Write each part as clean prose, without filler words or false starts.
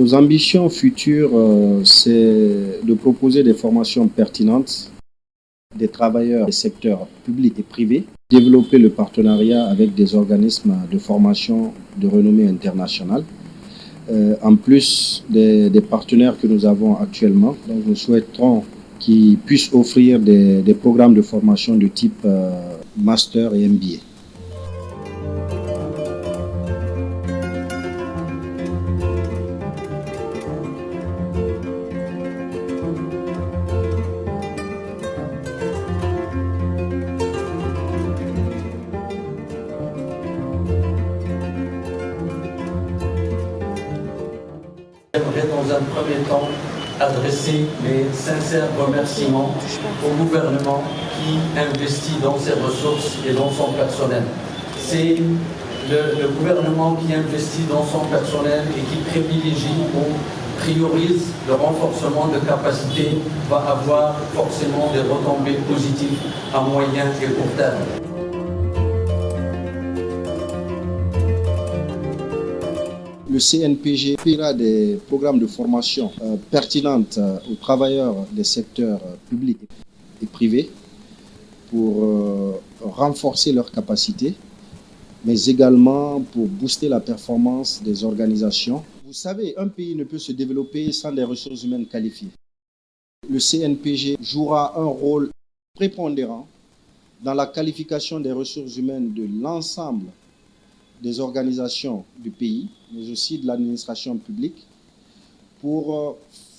Nos ambitions futures, c'est de proposer des formations pertinentes des travailleurs des secteurs publics et privés, développer le partenariat avec des organismes de formation de renommée internationale, en plus des partenaires que nous avons actuellement. Donc nous souhaiterons qu'ils puissent offrir des programmes de formation de type master et MBA. J'aimerais dans un premier temps adresser mes sincères remerciements au gouvernement qui investit dans ses ressources et dans son personnel. C'est le gouvernement qui investit dans son personnel et qui privilégie ou priorise le renforcement de capacités va avoir forcément des retombées positives à moyen et court terme. Le CNPG offrira des programmes de formation pertinentes aux travailleurs des secteurs publics et privés pour renforcer leurs capacités, mais également pour booster la performance des organisations. Vous savez, un pays ne peut se développer sans des ressources humaines qualifiées. Le CNPG jouera un rôle prépondérant dans la qualification des ressources humaines de l'ensemble des organisations du pays, mais aussi de l'administration publique, pour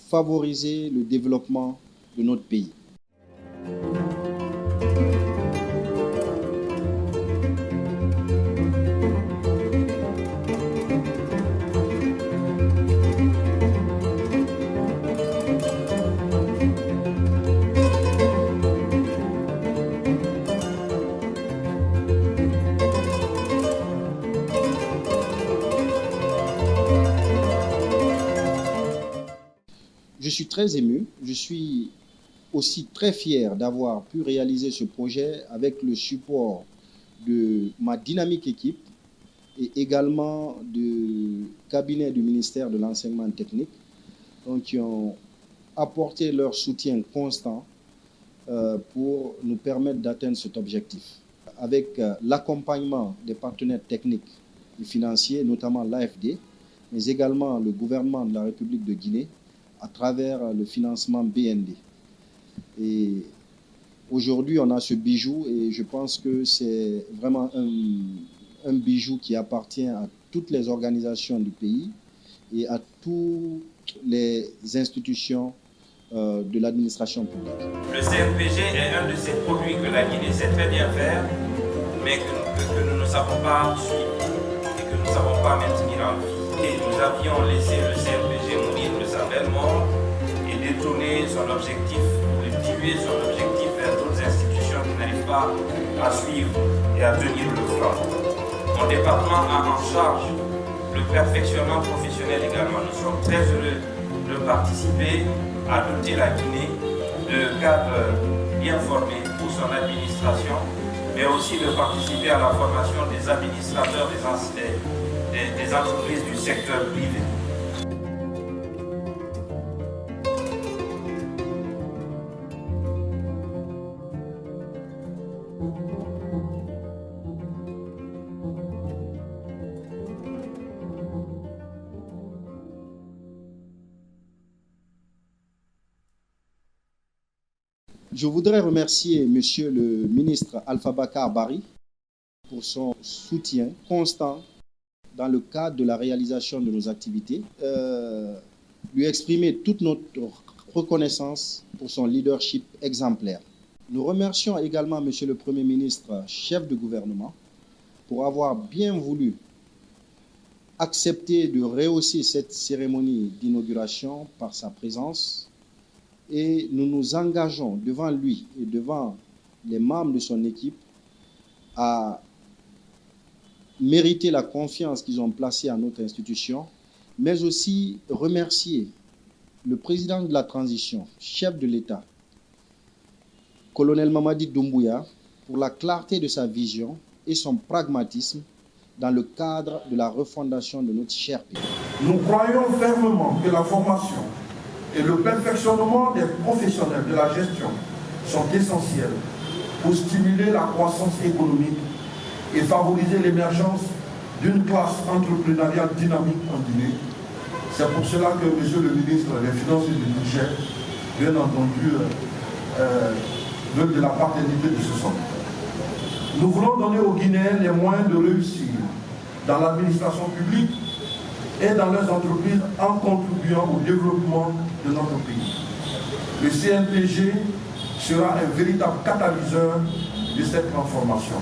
favoriser le développement de notre pays. Je suis très ému, je suis aussi très fier d'avoir pu réaliser ce projet avec le support de ma dynamique équipe et également du cabinet du ministère de l'enseignement technique, donc qui ont apporté leur soutien constant pour nous permettre d'atteindre cet objectif. Avec l'accompagnement des partenaires techniques et financiers, notamment l'AFD, mais également le gouvernement de la République de Guinée, à travers le financement BND. Et aujourd'hui, on a ce bijou et je pense que c'est vraiment un bijou qui appartient à toutes les organisations du pays et à toutes les institutions de l'administration publique. Le CNPG est un de ces produits que la Guinée sait très bien faire, mais que nous ne savons pas suivre et que nous ne savons pas maintenir en vie. Et nous avions laissé le CNPG mourir de sa belle mort et détourner son objectif, ou diluer son objectif vers d'autres institutions qui n'arrivent pas à suivre et à tenir le flanc. Mon département a en charge le perfectionnement professionnel également. Nous sommes très heureux de participer à doter la Guinée de cadres bien formés pour son administration, mais aussi de participer à la formation des administrateurs des entreprises du secteur privé. Je voudrais remercier Monsieur le ministre Alpha Bakar Barry pour son soutien constant dans le cadre de la réalisation de nos activités, lui exprimer toute notre reconnaissance pour son leadership exemplaire. Nous remercions également Monsieur le Premier ministre, chef de gouvernement, pour avoir bien voulu accepter de rehausser cette cérémonie d'inauguration par sa présence. Et nous nous engageons devant lui et devant les membres de son équipe à mériter la confiance qu'ils ont placée à notre institution, mais aussi remercier le président de la transition, chef de l'État, colonel Mamadi Doumbouya, pour la clarté de sa vision et son pragmatisme dans le cadre de la refondation de notre cher pays. Nous croyons fermement que la formation et le perfectionnement des professionnels de la gestion sont essentiels pour stimuler la croissance économique et favoriser l'émergence d'une classe entrepreneuriale dynamique en Guinée. C'est pour cela que M. le ministre des Finances et du Budget, bien entendu, veut de la paternité de ce centre. Nous voulons donner aux Guinéens les moyens de réussir dans l'administration publique et dans leurs entreprises en contribuant au développement de notre pays. Le CNPG sera un véritable catalyseur de cette transformation.